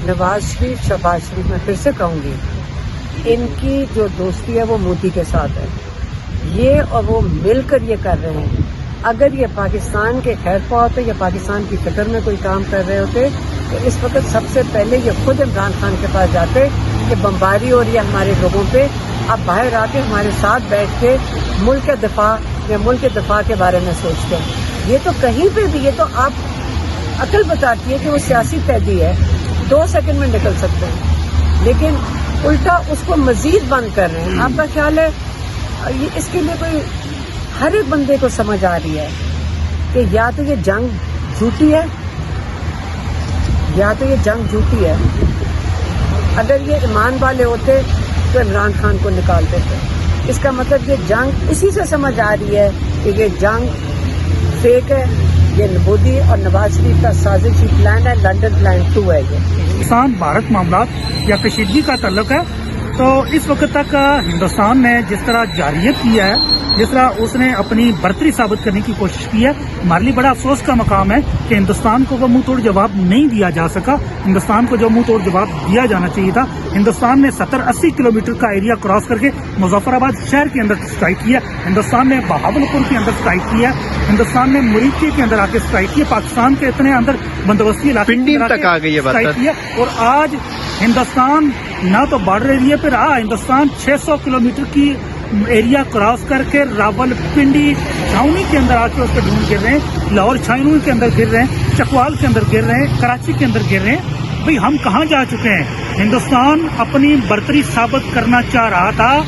नवाज शरीफ, शहबाज शरीफ, मैं फिर से कहूँगी, इनकी जो दोस्ती है वो मोदी के साथ है। ये और वो मिलकर ये कर रहे हैं। अगर ये पाकिस्तान के खैरख्वाह होते या पाकिस्तान की फिक्र में कोई काम कर रहे होते तो इस वक्त सबसे पहले ये खुद इमरान खान के पास जाते कि बमबारी हो रही है हमारे लोगों पे, आप बाहर आके हमारे साथ बैठ के मुल्क के दिफा या मुल्क के दिफा के बारे में सोचते हैं। ये तो कहीं पे भी, ये तो आप अकल बताती है कि वो सियासी कैदी है, 2 सेकंड में निकल सकते हैं, लेकिन उल्टा उसको मजीद बंद कर रहे हैं। आपका ख्याल है ये इसके लिए कोई, हर एक बंदे को समझ आ रही है कि या तो ये जंग झूठी है, या तो ये जंग झूठी है। अगर ये ईमान वाले होते तो इमरान खान को निकाल देते। इसका मतलब ये जंग इसी से समझ आ रही है कि ये जंग फेक है, ये मोदी और नवाज शरीफ का साजिशी प्लान है, लंदन प्लान 2 है। ये पाकिस्तान भारत मामला या कशीदगी का तल्लुक है, तो इस वक्त तक हिंदुस्तान ने जिस तरह जारियत किया है, जिस तरह उसने अपनी बर्तरी साबित करने की कोशिश की है, हमारे लिए बड़ा अफसोस का मकाम है कि हिंदुस्तान को वो मुंह तोड़ जवाब नहीं दिया जा सका। हिंदुस्तान को जो मुंह तोड़ जवाब दिया जाना चाहिए था, हिंदुस्तान ने 70-80 किलोमीटर का एरिया क्रॉस करके मुजफ्फराबाद शहर के अंदर स्ट्राइक किया, हिंदुस्तान ने बहावलपुर के अंदर स्ट्राइक किया, हिंदुस्तान ने मुरीदकी के अंदर आके स्ट्राइक किया, पाकिस्तान के इतने अंदर बंदोबस्ती इलाके पिंडी तक आ गई है स्ट्राइक किया। और आज हिंदुस्तान ना तो बॉर्डर एरिया पे रहा, हिंदुस्तान 600 किलोमीटर की एरिया क्रॉस करके रावलपिंडी छावनी के अंदर आके उस पर ढूंढ गिर रहे हैं, लाहौर छावनी के अंदर गिर रहे हैं, चकवाल के अंदर गिर रहे हैं, कराची के अंदर गिर रहे हैं। भाई हम कहाँ जा चुके हैं? हिंदुस्तान अपनी बर्तरी साबित करना चाह रहा था,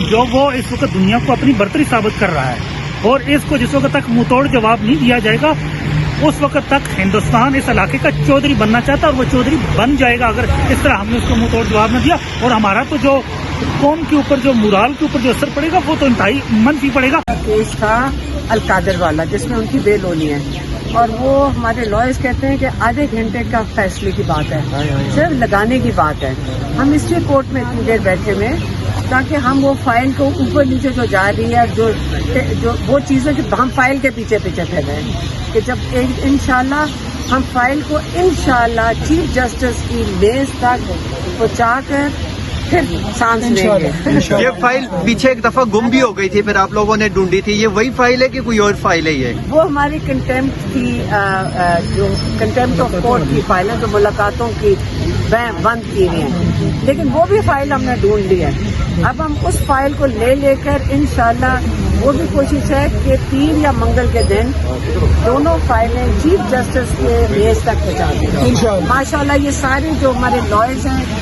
जो वो इस वक्त दुनिया को अपनी बर्तरी साबित कर रहा है, और इसको जिस वक्त तक मुंह तोड़ जवाब नहीं दिया जाएगा उस वक्त तक हिंदुस्तान इस इलाके का चौधरी बनना चाहता है, और वो चौधरी बन जाएगा अगर इस तरह हमने उसको मुंह तोड़ जवाब न दिया। और हमारा तो जो कौम के ऊपर, जो मुराल के ऊपर जो असर पड़ेगा वो तो इंतहाई मंफी पड़ेगा। केस था अलकादर वाला जिसमें उनकी बेल होनी है, और वो हमारे लॉयर्स कहते हैं कि आधे घंटे का फैसले की बात है, सिर्फ लगाने की बात है। हम इसलिए कोर्ट में इतनी देर बैठे हुए ताकि हम वो फाइल को ऊपर नीचे जो जा रही है, जो वो चीज़ें कि हम फाइल के पीछे पीछे थे गए कि जब इंशाल्लाह हम फाइल को इंशाल्लाह चीफ जस्टिस की मेज तक पहुँचा कर फिर सांस लेंगे। ये फाइल पीछे एक दफा गुम भी हो गई थी, फिर आप लोगों ने ढूंढी थी, ये वही फाइल है कि कोई और फाइल है? ये वो हमारी कंटेम्प्ट की जो कंटेम्प्ट ऑफ कोर्ट की फाइल है, जो मुलाकातों की बंद की हुई है, लेकिन वो भी फाइल हमने ढूंढ ली है। अब हम उस फाइल को लेकर इंशाल्लाह वो भी कोशिश है कि 3 या मंगल के दिन दोनों फाइलें चीफ जस्टिस के मेज तक पहुंचा दें माशाल्लाह। ये सारे जो हमारे लॉयर्स हैं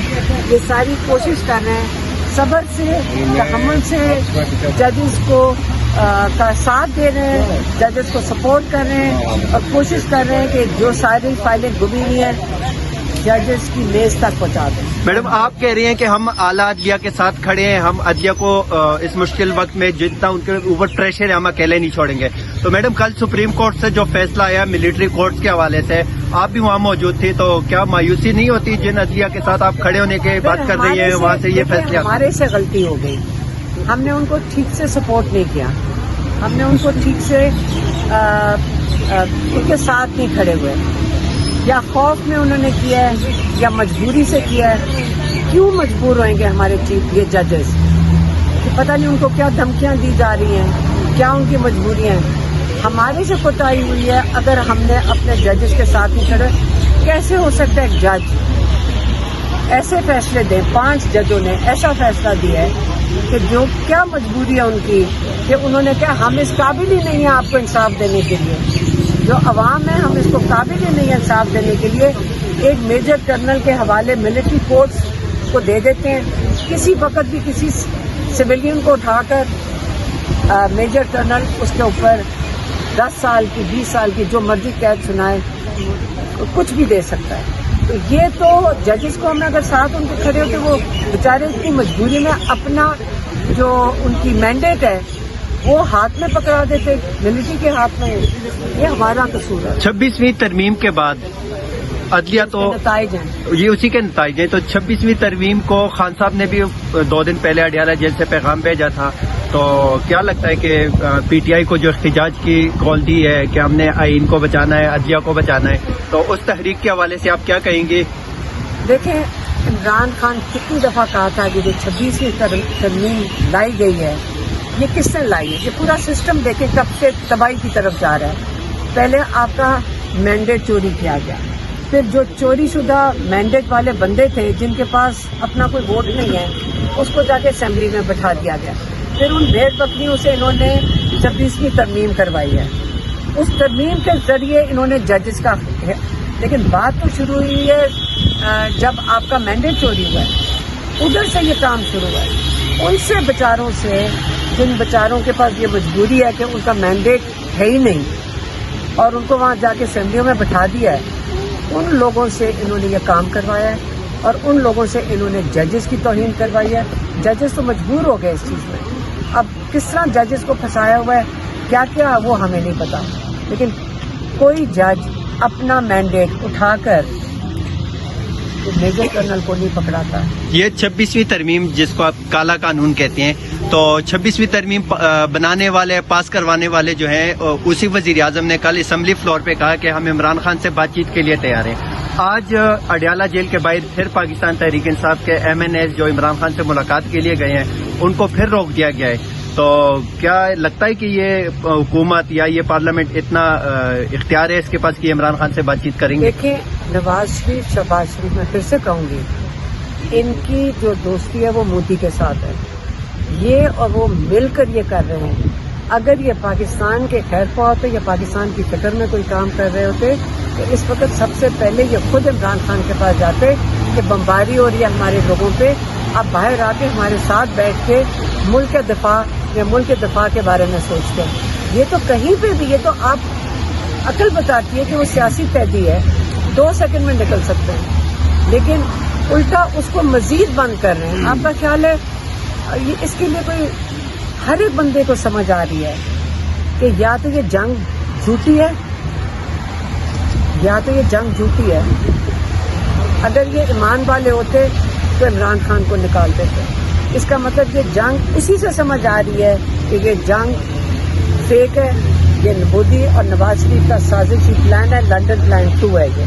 ये सारी कोशिश कर रहे हैं, सब्र से, तहम्मुल से जजेस को का साथ दे रहे हैं, जजेस को सपोर्ट कर रहे हैं और कोशिश कर रहे हैं कि जो सारी फाइलें गुमी हुई हैं जजेस की मेज तक पहुंचा दें। मैडम, आप कह रही हैं कि हम आला अदलिया के साथ खड़े हैं, हम अदलिया को इस मुश्किल वक्त में जितना उनके ऊपर प्रेशर है हम अकेले नहीं छोड़ेंगे। तो मैडम, कल सुप्रीम कोर्ट से जो फैसला आया मिलिट्री कोर्ट के हवाले से, आप भी वहाँ मौजूद थी, तो क्या मायूसी नहीं होती जिन अदलिया के साथ आप खड़े होने की बात कर रही है वहाँ से ये फैसला? हमारे से गलती हो गई, हमने उनको ठीक से सपोर्ट नहीं किया, हमने उनको ठीक से उनके साथ नहीं खड़े हुए, या खौफ में उन्होंने किया है या मजबूरी से किया है। क्यों मजबूर होंगे हमारे चीफ ये जजेस कि पता नहीं उनको क्या धमकियां दी जा रही हैं, क्या उनकी मजबूरियां हैं। हमारे से कोताही हुई है अगर हमने अपने जजेस के साथ नहीं खड़े। कैसे हो सकता है एक जज ऐसे फैसले दे? 5 जजों ने ऐसा फैसला दिया है कि जो क्या मजबूरी है उनकी कि उन्होंने क्या, हम इस काबिल ही नहीं है आपको इंसाफ देने के लिए, जो अवाम है हम इसको काबिल ही नहीं है इंसाफ देने के लिए। एक मेजर कर्नल के हवाले मिलिट्री कोर्ट्स को दे देते हैं, किसी वक्त भी किसी सिविलियन को उठाकर मेजर कर्नल उसके ऊपर 10 साल की 20 साल की जो मर्जी कैद सुनाए, कुछ भी दे सकता है। तो ये तो जजेस को, हमें अगर साथ उनके खड़े होते, वो बेचारे इतनी मजबूरी में अपना जो उनकी मैंडेट है वो हाथ में पकड़ा देते, मिलिट्री के हाथ में। ये हमारा कसूर है। 26वीं तरमीम के बाद अदलिया तो नताइज हैं, ये उसी के नताइज हैं। तो 26वीं तरमीम को खान साहब ने भी 2 दिन पहले अडियाला जेल से पैगाम भेजा था, तो क्या लगता है कि पीटीआई को जो एहतजाज की कॉल दी है कि हमने आईन को बचाना है, अदलिया को बचाना है, तो उस तहरीक के हवाले से आप क्या कहेंगे? देखें, इमरान खान कितनी दफ़ा कहा था कि जो 26वीं तरमीम लाई गई है, ये किसने लाई है? ये पूरा सिस्टम देखें कब से तबाही की तरफ जा रहा है। पहले आपका मैंडेट चोरी किया गया, फिर जो चोरी शुदा मैंडेट वाले बंदे थे जिनके पास अपना कोई वोट नहीं है, उसको जाके असेंबली में बैठा दिया गया। फिर उन भेड़ बकरियों से इन्होंने 26वीं तरमीम करवाई है। उस तरमीम के जरिए इन्होंने जजेस का, लेकिन बात तो शुरू हुई है जब आपका मैंडेट चोरी हुआ है, उधर से ये काम शुरू हुआ है। उनसे बेचारों से, जिन बेचारों के पास ये मजबूरी है कि उनका मैंडेट है ही नहीं और उनको वहाँ जाके असेंबलियों में बैठा दिया है, उन लोगों से इन्होंने ये काम करवाया है और उन लोगों से इन्होंने जजेस की तौहीन करवाई है। जजेस तो मजबूर हो गए इस चीज़ में। अब किस तरह जजेस को फंसाया हुआ है, क्या क्या, वो हमें नहीं पता, लेकिन कोई जज अपना मैंडेट उठाकर मेजर कर्नल को नहीं पकड़ाता। ये 26वीं तरमीम जिसको आप काला कानून कहते हैं, तो 26वीं तरमीम बनाने वाले, पास करवाने वाले जो हैं, उसी वजीर आजम ने कल असम्बली फ्लोर पे कहा कि हम इमरान खान से बातचीत के लिए तैयार हैं। आज अडियाला जेल के बाहर फिर पाकिस्तान तहरीक इंसाफ के MNAs जो इमरान खान से मुलाकात के लिए गए हैं, उनको फिर रोक दिया गया है। तो क्या लगता है कि ये हुकूमत या ये पार्लियामेंट इतना इख्तियार है इसके पास कि इमरान खान से बातचीत करेंगे? देखिए, नवाज शरीफ, शहबाज शरीफ, मैं फिर से कहूंगी, इनकी जो दोस्ती है वो मोदी के साथ है। ये और वो मिलकर ये कर रहे हैं। अगर ये पाकिस्तान के खैर ख्वाह होते या पाकिस्तान की फिक्र में कोई काम कर रहे होते तो इस वक्त सबसे पहले ये खुद इमरान खान के पास जाते कि बमबारी हो रही है हमारे लोगों पे, आप बाहर आके हमारे साथ बैठ के मुल्क के दिफा या मुल्क के दिफा के बारे में सोचते हैं। ये तो कहीं पे भी, ये तो आप अकल बताती है कि वो सियासी कैदी है, 2 सेकंड में निकल सकते हैं, लेकिन उल्टा उसको मजीद बंद कर रहे हैं। आपका ख्याल है ये इसके लिए कोई, हर एक बंदे को समझ आ रही है कि या तो ये जंग झूठी है, या तो ये जंग झूठी है। अगर ये ईमान वाले होते तो इमरान खान को निकाल देते। इसका मतलब ये जंग इसी से समझ आ रही है कि ये जंग फेक है, ये मोदी और नवाज शरीफ का साजिशी प्लान है, लंदन प्लान 2 है ये।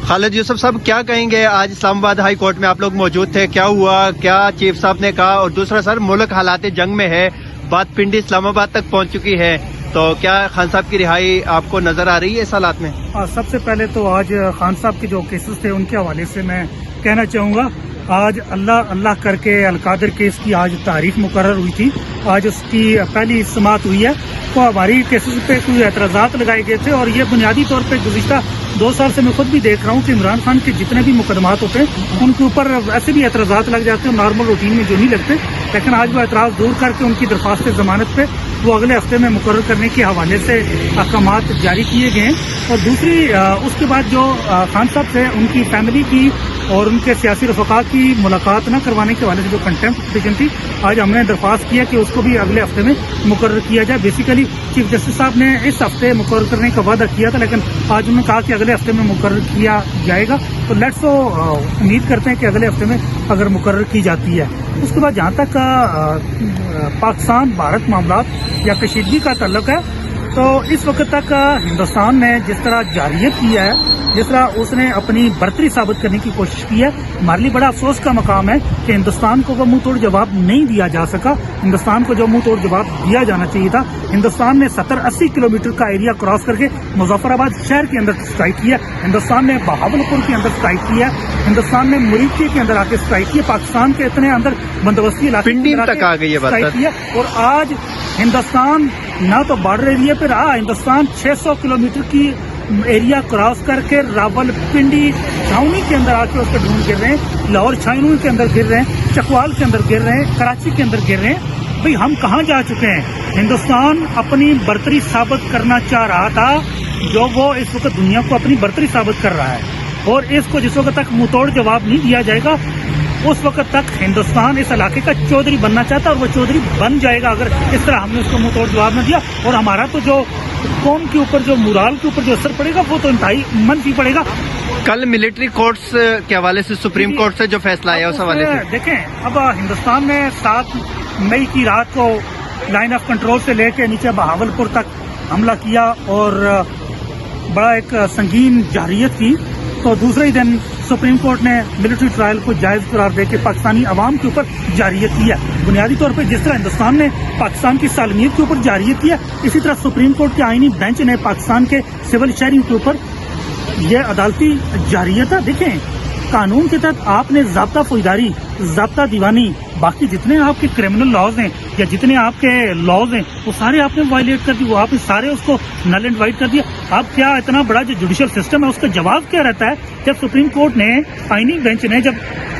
खालिद यूसुफ साहब, क्या कहेंगे? आज इस्लामाबाद हाई कोर्ट में आप लोग मौजूद थे, क्या हुआ, क्या चीफ साहब ने कहा? और दूसरा सर, मुल्क हालात जंग में है, बात पिंडी इस्लामाबाद तक पहुंच चुकी है, तो क्या खान साहब की रिहाई आपको नजर आ रही है इस हालात में? सबसे पहले तो आज खान साहब के जो केसेस थे उनके हवाले से मैं कहना चाहूँगा, आज अल्लाह अल्लाह करके अलकादर केस की आज तारीख मुकर्रर हुई थी, आज उसकी पहली समाअत हुई है। तो हमारी केसेस पे कोई एतराज़ात लगाए गए थे और ये बुनियादी तौर पे गुज़िश्ता 2 साल से मैं खुद भी देख रहा हूँ कि इमरान खान के जितने भी मुकदमात होते हैं उनके ऊपर ऐसे भी एतराज़ात लग जाते हैं नॉर्मल रूटीन में जो नहीं लगते, लेकिन आज वो एतराज़ दूर करके उनकी दरख्वास्त जमानत पे वो अगले हफ्ते में मुकर्रर करने के हवाले से अहकामात जारी किए गए हैं। और दूसरी उसके बाद जो खान साहब से उनकी फैमिली की और उनके सियासी रफ़क़ा की मुलाकात न करवाने के हवाले से जो कंटेम्प्ट पिटीशन थी, आज हमने दरख्वास्त किया कि उसको भी अगले हफ्ते में मुकर्रर किया जाए। बेसिकली चीफ जस्टिस साहब ने इस हफ्ते मुकर्रर करने का वादा किया था, लेकिन आज उन्होंने कहा कि अगले हफ्ते में मुकर्रर किया जाएगा। तो लेट्स उम्मीद करते हैं कि अगले हफ्ते में अगर मुकर्रर की जाती है। उसके बाद जहाँ तक पाकिस्तान भारत मामलात या कशीदगी का ताल्लुक है, तो इस वक्त तक हिंदुस्तान ने जिस तरह जारियत किया है, जिस तरह उसने अपनी बर्तरी साबित करने की कोशिश की है, हमारे लिए बड़ा अफसोस का मकाम है कि हिंदुस्तान को वो मुंह तोड़ जवाब नहीं दिया जा सका। हिंदुस्तान को जो मुंह तोड़ जवाब दिया जाना चाहिए था, हिंदुस्तान ने 70-80 किलोमीटर का एरिया क्रॉस करके मुजफ्फराबाद शहर के अंदर स्ट्राइक किया, हिंदुस्तान ने बहावलपुर के अंदर स्ट्राइक किया, हिंदुस्तान ने मुरीकी के अंदर आके स्ट्राइक किया, पाकिस्तान के इतने अंदर बंदोबस्ती इलाके तक आ गई है स्ट्राइक किया। और आज हिंदुस्तान ना तो बॉर्डर एरिया पे रहा, हिंदुस्तान 600 किलोमीटर की एरिया क्रॉस करके रावलपिंडी छावनी के अंदर आके उसके ढूंढ गिर रहे हैं, लाहौर छावनी के अंदर गिर रहे हैं, चकवाल के अंदर गिर रहे हैं, कराची के अंदर गिर रहे हैं। भाई हम कहाँ जा चुके हैं? हिंदुस्तान अपनी बर्तरी साबित करना चाह रहा था, जो वो इस वक्त दुनिया को अपनी बर्तरी साबित कर रहा है, और इसको जिस वक्त तक मुंहतोड़ जवाब नहीं दिया जाएगा उस वक्त तक हिंदुस्तान इस इलाके का चौधरी बनना चाहता है, और वो चौधरी बन जाएगा अगर इस तरह हमने उसको मुंहतोड़ जवाब न दिया। और हमारा तो जो कौम के ऊपर, जो मोराल के ऊपर जो असर पड़ेगा वो तो इंतहाई मंफी पड़ेगा। कल मिलिट्री कोर्ट्स के हवाले से सुप्रीम कोर्ट से जो फैसला आया उस हवाले से देखें, अब हिंदुस्तान में 7 मई की रात को लाइन ऑफ कंट्रोल से लेके नीचे बहावलपुर तक हमला किया और बड़ा एक संगीन जारियत की। تو دوسرے ہی دن سپریم کورٹ نے ملٹری ٹرائل کو جائز قرار دے کے پاکستانی عوام کے اوپر جارحیت کی ہے. بنیادی طور پہ جس طرح ہندوستان نے پاکستان کی سالمیت کے اوپر جارحیت کی ہے، اسی طرح سپریم کورٹ کے آئینی بینچ نے پاکستان کے سول شہریوں کے اوپر یہ عدالتی جارحیت ہے. دیکھیں، قانون کے تحت آپ نے ضابطہ فوجداری، ضابطہ دیوانی، باقی جتنے آپ کے کرمنل لاز ہیں یا جتنے آپ کے لاز ہیں وہ سارے آپ نے وائلیٹ کر دی، وہ آپ نے سارے اس کو نل اینڈ وائٹ کر دیا. اب کیا اتنا بڑا جو جوڈیشل سسٹم ہے اس کا جواب کیا رہتا ہے جب سپریم کورٹ نے، آئینی بینچ نے جب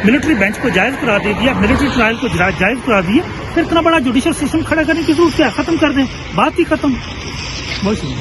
ملٹری بینچ کو جائز قرار دے دیا، ملٹری ٹرائل کو جائز قرار دیا، پھر اتنا بڑا جوڈیشل سسٹم کھڑا کرنے کی ضرورت کیا؟ ختم کر دیں، بات ہی ختم. بہت شکریہ.